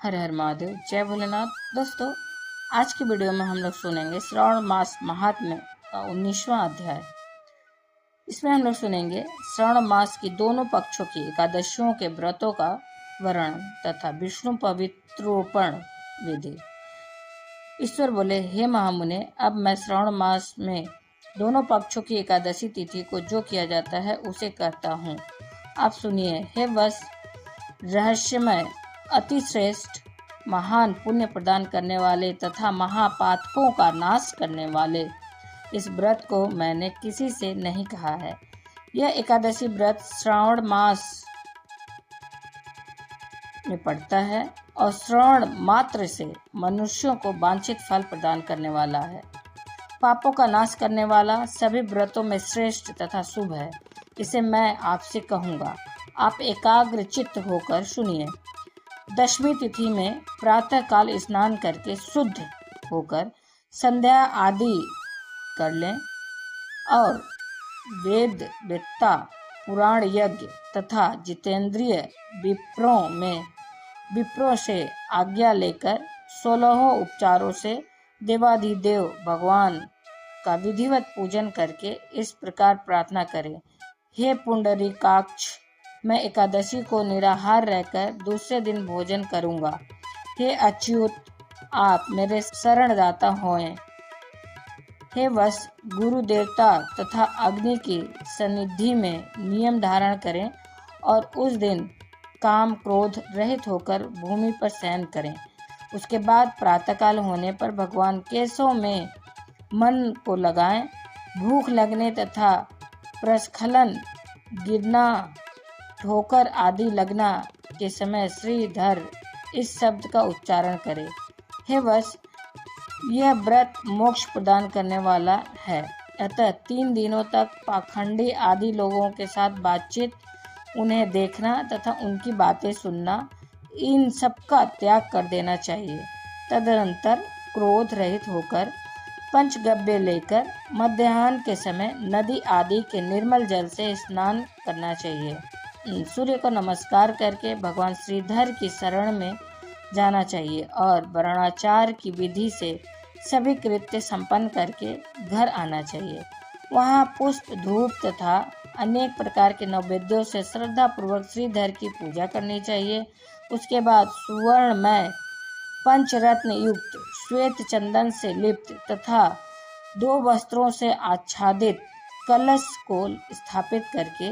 हर हर महादेव, जय भोलेनाथ। दोस्तों, आज की वीडियो में हम लोग सुनेंगे श्रावण मास महात्म्य का 19वां अध्याय। इसमें हम लोग सुनेंगे श्रावण मास की दोनों पक्षों की एकादशियों के व्रतों का वर्णन तथा विष्णु पवित्रोपण विधि। ईश्वर बोले, हे महामुने, अब मैं श्रावण मास में दोनों पक्षों की एकादशी तिथि को जो किया जाता है उसे कहता हूँ। आप सुनिए। हे वश रहस्यमय, अति श्रेष्ठ, महान पुण्य प्रदान करने वाले तथा महापातकों का नाश करने वाले इस व्रत को मैंने किसी से नहीं कहा है। यह एकादशी व्रत श्रावण मास में पड़ता है और श्रवण मात्र से मनुष्यों को वांछित फल प्रदान करने वाला है। पापों का नाश करने वाला सभी व्रतों में श्रेष्ठ तथा शुभ है। इसे मैं आपसे कहूँगा, आप एकाग्र चित्त होकर सुनिए। दशमी तिथि में प्रातः काल स्नान करके शुद्ध होकर संध्या आदि कर लें और वेद वेत्ता, पुराण यज्ञ तथा जितेंद्रिय विप्रों से आज्ञा लेकर 16 उपचारों से देवाधिदेव भगवान का विधिवत पूजन करके इस प्रकार प्रार्थना करें। हे पुंडरीकाक्ष, मैं एकादशी को निराहार रहकर दूसरे दिन भोजन करूंगा। हे अच्युत, आप मेरे शरणदाता होएं। हे वश, गुरु देवता तथा अग्नि की सन्निधि में नियम धारण करें और उस दिन काम क्रोध रहित होकर भूमि पर शयन करें। उसके बाद प्रातःकाल होने पर भगवान केशव में मन को लगाएं। भूख लगने तथा प्रस्खलन, गिरना, ठोकर आदि लगना के समय श्रीधर इस शब्द का उच्चारण करें। हे वश, यह व्रत मोक्ष प्रदान करने वाला है, अतः 3 दिनों तक पाखंडी आदि लोगों के साथ बातचीत, उन्हें देखना तथा उनकी बातें सुनना, इन सब का त्याग कर देना चाहिए। तदनंतर क्रोध रहित होकर पंचगव्य लेकर मध्याह्न के समय नदी आदि के निर्मल जल से स्नान करना चाहिए। सूर्य को नमस्कार करके भगवान श्रीधर की शरण में जाना चाहिए और वर्णाचार की विधि से सभी कृत्य संपन्न करके घर आना चाहिए। वहाँ पुष्प, धूप तथा अनेक प्रकार के नैवेद्यों से श्रद्धा पूर्वक श्रीधर की पूजा करनी चाहिए। उसके बाद सुवर्णमय पंचरत्न युक्त श्वेत चंदन से लिप्त तथा 2 वस्त्रों से आच्छादित कलश को स्थापित करके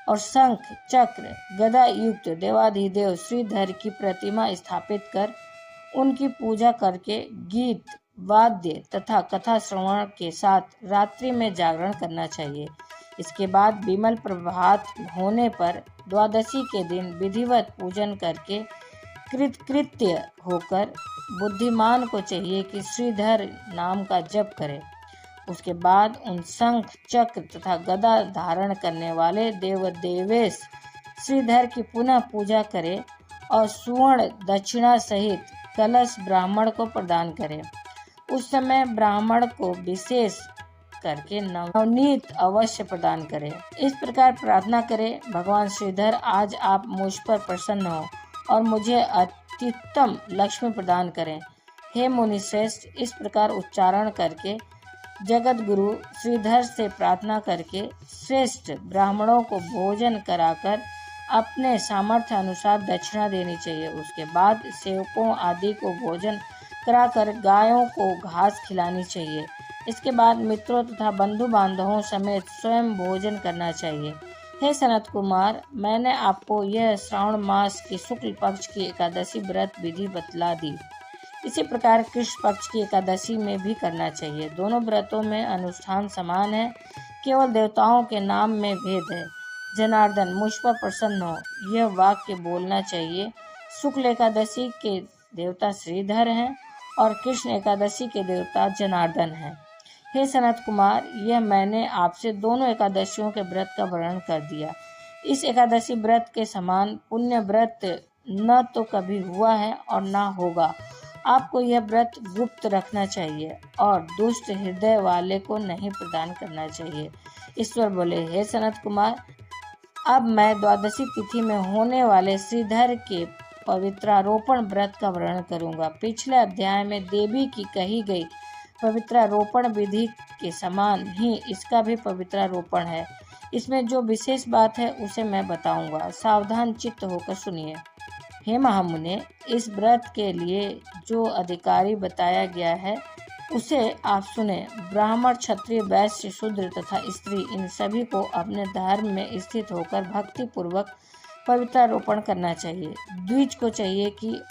और शंख, चक्र, गदा युक्त देवाधिदेव श्रीधर की प्रतिमा स्थापित कर उनकी पूजा करके गीत, वाद्य तथा कथा श्रवण के साथ रात्रि में जागरण करना चाहिए। इसके बाद विमल प्रभात होने पर द्वादशी के दिन विधिवत पूजन करके कृतकृत्य होकर बुद्धिमान को चाहिए कि श्रीधर नाम का जप करे। उसके बाद उन शंख, चक्र तथा गदा धारण करने वाले देवेश श्रीधर की पुनः पूजा करे और सुवर्ण दक्षिणा सहित कलश ब्राह्मण को प्रदान करे। उस समय ब्राह्मण को विशेष करके नवनीत अवश्य प्रदान करें। इस प्रकार प्रार्थना करें, भगवान श्रीधर, आज आप मुझ पर प्रसन्न हो और मुझे अत्युत्तम लक्ष्मी प्रदान करें। हे मुनि श्रेष्ठ, इस प्रकार उच्चारण करके जगत गुरु श्रीधर से प्रार्थना करके श्रेष्ठ ब्राह्मणों को भोजन कराकर अपने सामर्थ्य अनुसार दक्षिणा देनी चाहिए। उसके बाद सेवकों आदि को भोजन कराकर गायों को घास खिलानी चाहिए। इसके बाद मित्रों तथा बंधु बांधवों समेत स्वयं भोजन करना चाहिए। हे सनत कुमार, मैंने आपको यह श्रावण मास की शुक्ल पक्ष की एकादशी व्रत विधि बतला दी। इसी प्रकार कृष्ण पक्ष की एकादशी में भी करना चाहिए। दोनों व्रतों में अनुष्ठान समान है, केवल देवताओं के नाम में भेद है। जनार्दन, मुझ पर प्रसन्न हो, यह वाक्य बोलना चाहिए। शुक्ल एकादशी के देवता श्रीधर हैं और कृष्ण एकादशी के देवता जनार्दन हैं। हे सनत कुमार, यह मैंने आपसे दोनों एकादशियों के व्रत का वर्णन कर दिया। इस एकादशी व्रत के समान पुण्य व्रत न तो कभी हुआ है और न होगा। आपको यह व्रत गुप्त रखना चाहिए और दुष्ट हृदय वाले को नहीं प्रदान करना चाहिए। ईश्वर बोले, हे सनत कुमार, अब मैं द्वादशी तिथि में होने वाले श्रीधर के पवित्रारोपण व्रत का वर्णन करूंगा। पिछले अध्याय में देवी की कही गई पवित्रारोपण विधि के समान ही इसका भी पवित्रारोपण है। इसमें जो विशेष बात है उसे मैं बताऊंगा, सावधान चित्त होकर सुनिए। हे महामुने, इस व्रत के लिए जो अधिकारी बताया गया है उसे आप सुने। ब्राह्मण, क्षत्रिय, वैश्य, शूद्र तथा स्त्री, इन सभी को अपने धर्म में स्थित होकर भक्ति पूर्वक पवित्रारोपण करना चाहिए। द्विज को चाहिए कि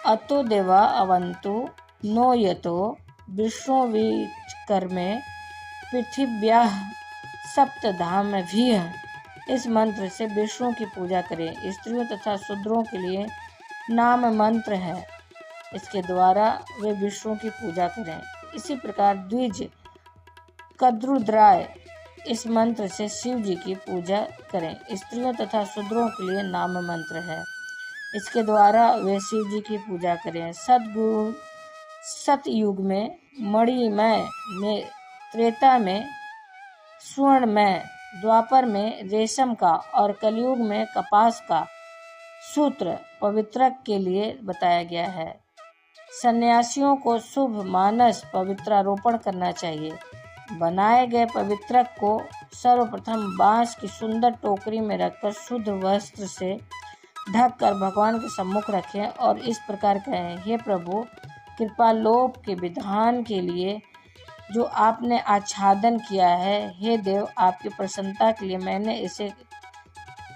अतो देवा अवंतु नो यतो विष्णुविचकर्मे पृथिव्याः सप्तधामभिः। इस मंत्र से विष्णु की पूजा करें। स्त्रियों तथा शूद्रों के लिए नाम मंत्र है, इसके द्वारा वे विष्णु की पूजा करें। इसी प्रकार द्विज कद्रुद्राय, इस मंत्र से शिव जी की पूजा करें। स्त्रियों तथा शूद्रों के लिए नाम मंत्र है, इसके द्वारा वे शिव जी की पूजा करें। सतयुग में मणिमय, में त्रेता में स्वर्णमय, द्वापर में रेशम का और कलयुग में कपास का सूत्र पवित्रक के लिए बताया गया है। सन्यासियों को शुभ मानस पवित्रारोपण करना चाहिए। बनाए गए पवित्रक को सर्वप्रथम बांस की सुंदर टोकरी में रखकर शुद्ध वस्त्र से ढककर भगवान के सम्मुख रखें और इस प्रकार कहें, हे प्रभु, कृपालोप के विधान के लिए जो आपने आच्छादन किया है, हे देव, आपकी प्रसन्नता के लिए मैंने इसे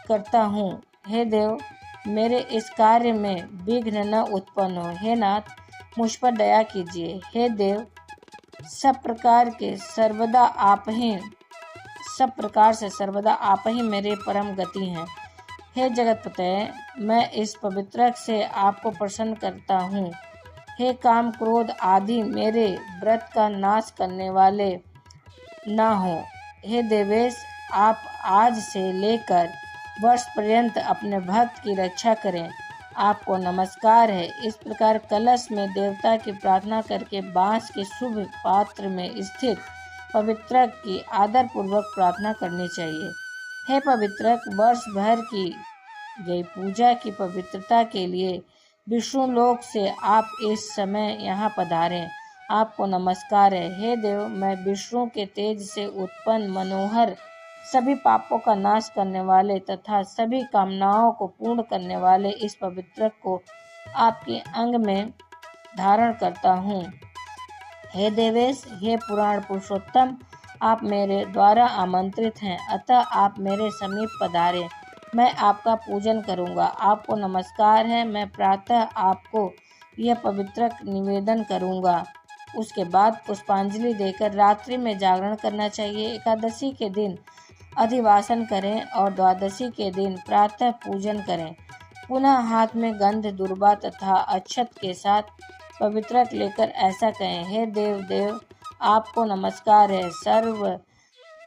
करता हूँ। हे देव, मेरे इस कार्य में विघ्न न उत्पन्न हो। हे नाथ, मुझ पर दया कीजिए। हे देव, सब प्रकार से सर्वदा आप ही मेरे परम गति हैं। हे जगतपते, मैं इस पवित्रक से आपको प्रसन्न करता हूँ। हे काम, क्रोध आदि मेरे व्रत का नाश करने वाले ना हो। हे देवेश, आप आज से लेकर वर्ष पर्यंत अपने भक्त की रक्षा करें। आपको नमस्कार है। इस प्रकार कलश में देवता की प्रार्थना करके बांस के शुभ पात्र में स्थित पवित्रक की आदर पूर्वक प्रार्थना करनी चाहिए। हे पवित्रक, वर्ष भर की गई पूजा की पवित्रता के लिए विष्णु लोक से आप इस समय यहाँ पधारें। आपको नमस्कार है। हे देव, मैं विष्णु के तेज से उत्पन्न मनोहर, सभी पापों का नाश करने वाले तथा सभी कामनाओं को पूर्ण करने वाले इस पवित्रक को आपके अंग में धारण करता हूँ। हे देवेश, हे पुराण पुरुषोत्तम, आप मेरे द्वारा आमंत्रित हैं, अतः आप मेरे समीप पधारें। मैं आपका पूजन करूंगा। आपको नमस्कार है। मैं प्रातः आपको यह पवित्रक निवेदन करूंगा। उसके बाद पुष्पांजलि देकर रात्रि में जागरण करना चाहिए। एकादशी के दिन अधिवासन करें और द्वादशी के दिन प्रातः पूजन करें। पुनः हाथ में गंध, दुर्वा तथा अक्षत के साथ पवित्रक लेकर ऐसा कहें, हे देव, आपको नमस्कार है। सर्व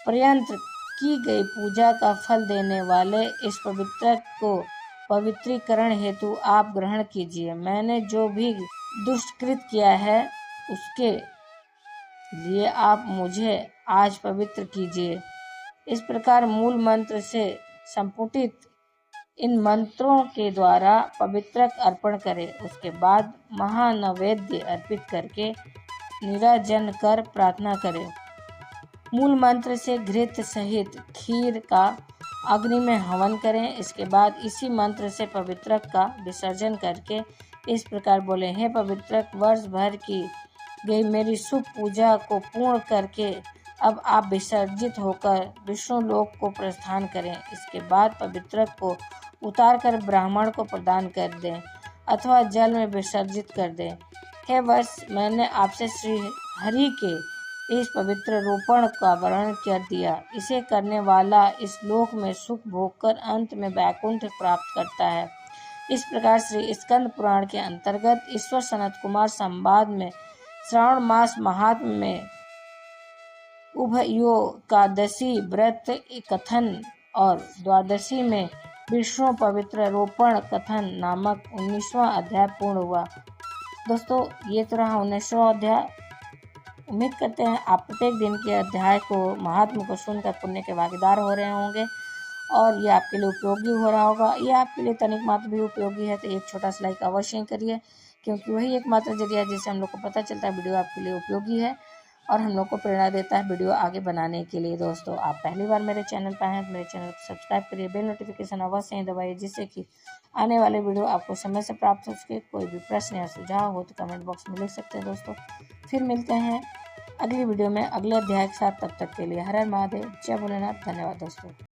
पर्यंत की गई पूजा का फल देने वाले इस पवित्रक को पवित्रीकरण हेतु आप ग्रहण कीजिए। मैंने जो भी दुष्कृत किया है उसके लिए आप मुझे आज पवित्र कीजिए। इस प्रकार मूल मंत्र से संपुटित इन मंत्रों के द्वारा पवित्रक अर्पण करें। उसके बाद महानैवेद्य अर्पित करके निराजन कर प्रार्थना करें। मूल मंत्र से घृत सहित खीर का अग्नि में हवन करें। इसके बाद इसी मंत्र से पवित्रक का विसर्जन करके इस प्रकार बोले, हे पवित्रक, वर्ष भर की गई मेरी शुभ पूजा को पूर्ण करके अब आप विसर्जित होकर विष्णु लोक को प्रस्थान करें। इसके बाद पवित्रक को उतार कर ब्राह्मण को प्रदान कर दें अथवा जल में विसर्जित कर दें। हे वर्ष, मैंने आपसे श्री हरि के इस पवित्र रोपण का वर्णन कर दिया। इसे करने वाला इस लोक में सुख भोग कर अंत में वैकुंठ प्राप्त करता है। इस प्रकार श्री स्कंद पुराण के अंतर्गत ईश्वर सनत कुमार संवाद में श्रावण मास महात्म्य में उभयोकादशी व्रत कथन और द्वादशी में विष्णु पवित्र रोपण कथन नामक 19वां अध्याय पूर्ण हुआ। दोस्तों, ये तो रहा 19वां अध्याय। उम्मीद करते हैं आप प्रत्येक दिन के अध्याय को, महात्मा को सुनकर पुण्य के भागीदार हो रहे होंगे और ये आपके लिए उपयोगी हो रहा होगा, ये आपके लिए तनिक मात्र भी उपयोगी है तो एक छोटा सा लाइक अवश्य करिए, क्योंकि वही एकमात्र जरिया है जिससे हम लोग को पता चलता है वीडियो आपके लिए उपयोगी है और हम लोग को प्रेरणा देता है वीडियो आगे बनाने के लिए। दोस्तों, आप पहली बार मेरे चैनल पर हैं तो मेरे चैनल को सब्सक्राइब करिए, बेल नोटिफिकेशन अवश्य ही दबाइए, जिससे कि आने वाले वीडियो आपको समय से प्राप्त हो सके। कोई भी प्रश्न या सुझाव हो तो कमेंट बॉक्स में लिख सकते हैं। दोस्तों, फिर मिलते हैं अगली वीडियो में अगले अध्याय के साथ। तब तक के लिए हर हर महादेव, जय भोलेनाथ, धन्यवाद दोस्तों।